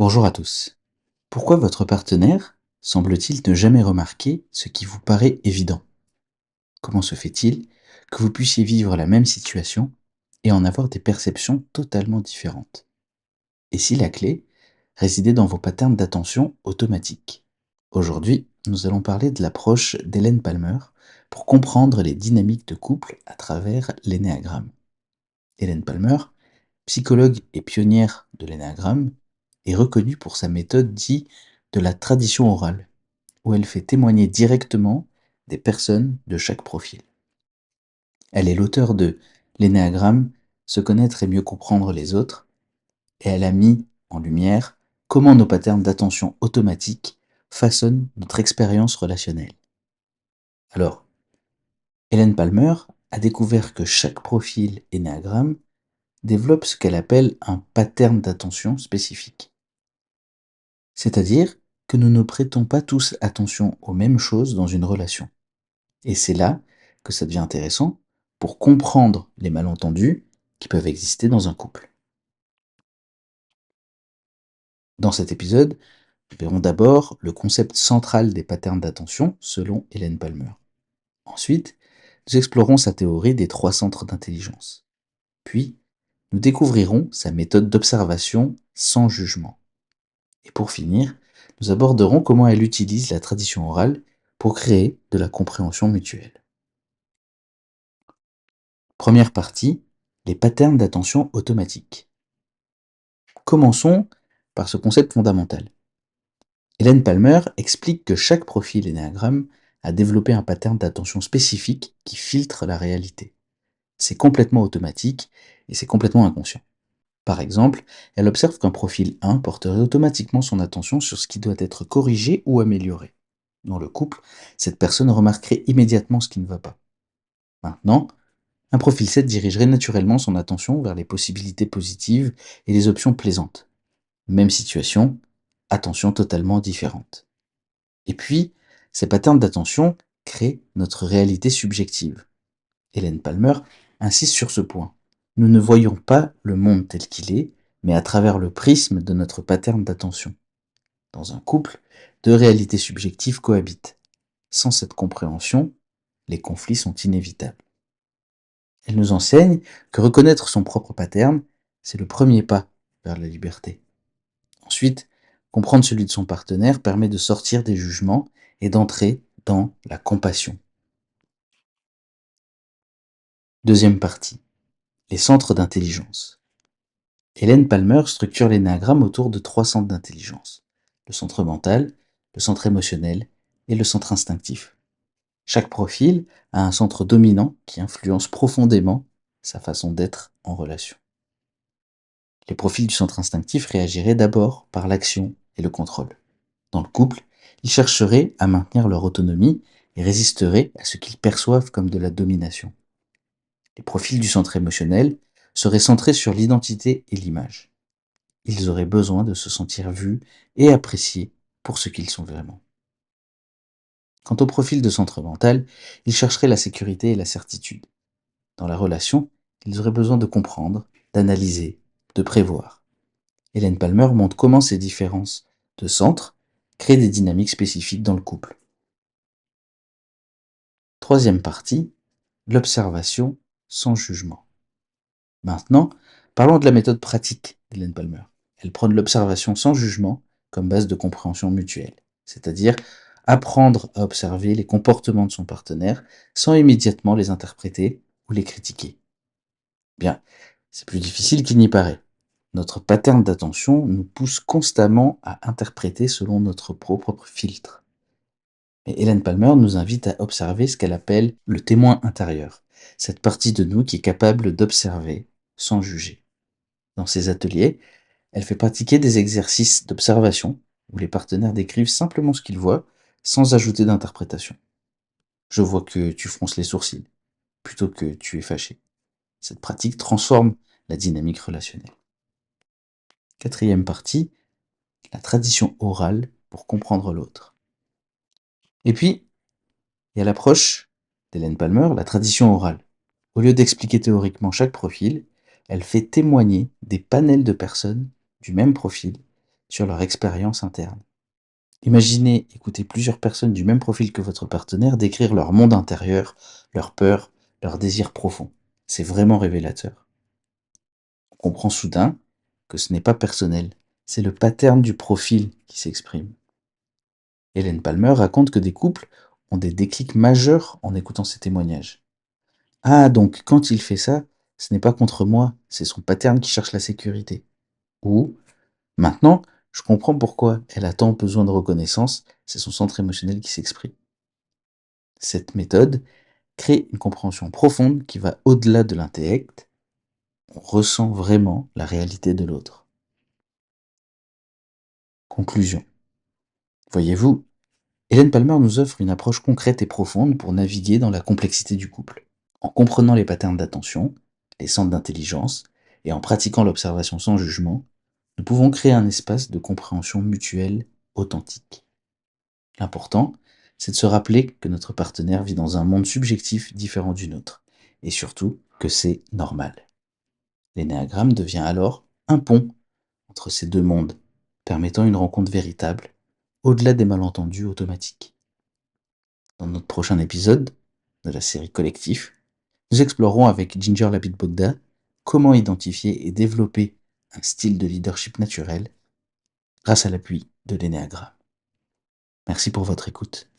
Bonjour à tous. Pourquoi votre partenaire semble-t-il ne jamais remarquer ce qui vous paraît évident? Comment se fait-il que vous puissiez vivre la même situation et en avoir des perceptions totalement différentes? Et si la clé résidait dans vos patterns d'attention automatiques? Aujourd'hui, nous allons parler de l'approche d'Hélène Palmer pour comprendre les dynamiques de couple à travers l'énéagramme. Hélène Palmer, psychologue et pionnière de l'énéagramme, est reconnue pour sa méthode dite de la tradition orale, où elle fait témoigner directement des personnes de chaque profil. Elle est l'auteure de l'énéagramme, se connaître et mieux comprendre les autres, et elle a mis en lumière comment nos patterns d'attention automatique façonnent notre expérience relationnelle. Alors, Hélène Palmer a découvert que chaque profil énéagramme développe ce qu'elle appelle un pattern d'attention spécifique. C'est-à-dire que nous ne prêtons pas tous attention aux mêmes choses dans une relation. Et c'est là que ça devient intéressant pour comprendre les malentendus qui peuvent exister dans un couple. Dans cet épisode, nous verrons d'abord le concept central des patterns d'attention selon Hélène Palmer. Ensuite, nous explorons sa théorie des 3 centres d'intelligence. Puis, nous découvrirons sa méthode d'observation sans jugement. Et pour finir, nous aborderons comment elle utilise la tradition orale pour créer de la compréhension mutuelle. Première partie, les patterns d'attention automatique. Commençons par ce concept fondamental. Hélène Palmer explique que chaque profil énéagramme a développé un pattern d'attention spécifique qui filtre la réalité. C'est complètement automatique et c'est complètement inconscient. Par exemple, elle observe qu'un profil 1 porterait automatiquement son attention sur ce qui doit être corrigé ou amélioré. Dans le couple, cette personne remarquerait immédiatement ce qui ne va pas. Maintenant, un profil 7 dirigerait naturellement son attention vers les possibilités positives et les options plaisantes. Même situation, attention totalement différente. Et puis, ces patterns d'attention créent notre réalité subjective. Hélène Palmer insiste sur ce point. Nous ne voyons pas le monde tel qu'il est, mais à travers le prisme de notre pattern d'attention. Dans un couple, 2 réalités subjectives cohabitent. Sans cette compréhension, les conflits sont inévitables. Elle nous enseigne que reconnaître son propre pattern, c'est le premier pas vers la liberté. Ensuite, comprendre celui de son partenaire permet de sortir des jugements et d'entrer dans la compassion. Deuxième partie, les centres d'intelligence. Hélène Palmer structure l'énéagramme autour de 3 centres d'intelligence. Le centre mental, le centre émotionnel et le centre instinctif. Chaque profil a un centre dominant qui influence profondément sa façon d'être en relation. Les profils du centre instinctif réagiraient d'abord par l'action et le contrôle. Dans le couple, ils chercheraient à maintenir leur autonomie et résisteraient à ce qu'ils perçoivent comme de la domination. Les profils du centre émotionnel seraient centrés sur l'identité et l'image. Ils auraient besoin de se sentir vus et appréciés pour ce qu'ils sont vraiment. Quant au profil de centre mental, ils chercheraient la sécurité et la certitude. Dans la relation, ils auraient besoin de comprendre, d'analyser, de prévoir. Hélène Palmer montre comment ces différences de centre créent des dynamiques spécifiques dans le couple. Troisième partie, l'observation sans jugement. Maintenant, parlons de la méthode pratique d'Hélène Palmer. Elle prône l'observation sans jugement comme base de compréhension mutuelle, c'est-à-dire apprendre à observer les comportements de son partenaire sans immédiatement les interpréter ou les critiquer. Bien, c'est plus difficile qu'il n'y paraît. Notre pattern d'attention nous pousse constamment à interpréter selon notre propre filtre. Et Hélène Palmer nous invite à observer ce qu'elle appelle le témoin intérieur, cette partie de nous qui est capable d'observer sans juger. Dans ses ateliers, elle fait pratiquer des exercices d'observation où les partenaires décrivent simplement ce qu'ils voient sans ajouter d'interprétation. Je vois que tu fronces les sourcils plutôt que tu es fâché. Cette pratique transforme la dynamique relationnelle. Quatrième partie, la tradition orale pour comprendre l'autre. Et puis, il y a l'approche d'Hélène Palmer, la tradition orale. Au lieu d'expliquer théoriquement chaque profil, elle fait témoigner des panels de personnes du même profil sur leur expérience interne. Imaginez écouter plusieurs personnes du même profil que votre partenaire décrire leur monde intérieur, leurs peurs, leurs désirs profonds. C'est vraiment révélateur. On comprend soudain que ce n'est pas personnel, c'est le pattern du profil qui s'exprime. Hélène Palmer raconte que des couples ont des déclics majeurs en écoutant ces témoignages. Ah, donc quand il fait ça, ce n'est pas contre moi, c'est son pattern qui cherche la sécurité. Ou, maintenant, je comprends pourquoi elle a tant besoin de reconnaissance, c'est son centre émotionnel qui s'exprime. Cette méthode crée une compréhension profonde qui va au-delà de l'intellect. On ressent vraiment la réalité de l'autre. Conclusion. Voyez-vous, Hélène Palmer nous offre une approche concrète et profonde pour naviguer dans la complexité du couple. En comprenant les patterns d'attention, les centres d'intelligence, et en pratiquant l'observation sans jugement, nous pouvons créer un espace de compréhension mutuelle authentique. L'important, c'est de se rappeler que notre partenaire vit dans un monde subjectif différent du nôtre, et surtout que c'est normal. L'énéagramme devient alors un pont entre ces deux mondes, permettant une rencontre véritable, au-delà des malentendus automatiques. Dans notre prochain épisode de la série Collectif, nous explorerons avec Ginger Lapid-Bogda comment identifier et développer un style de leadership naturel grâce à l'appui de l'énéagramme. Merci pour votre écoute.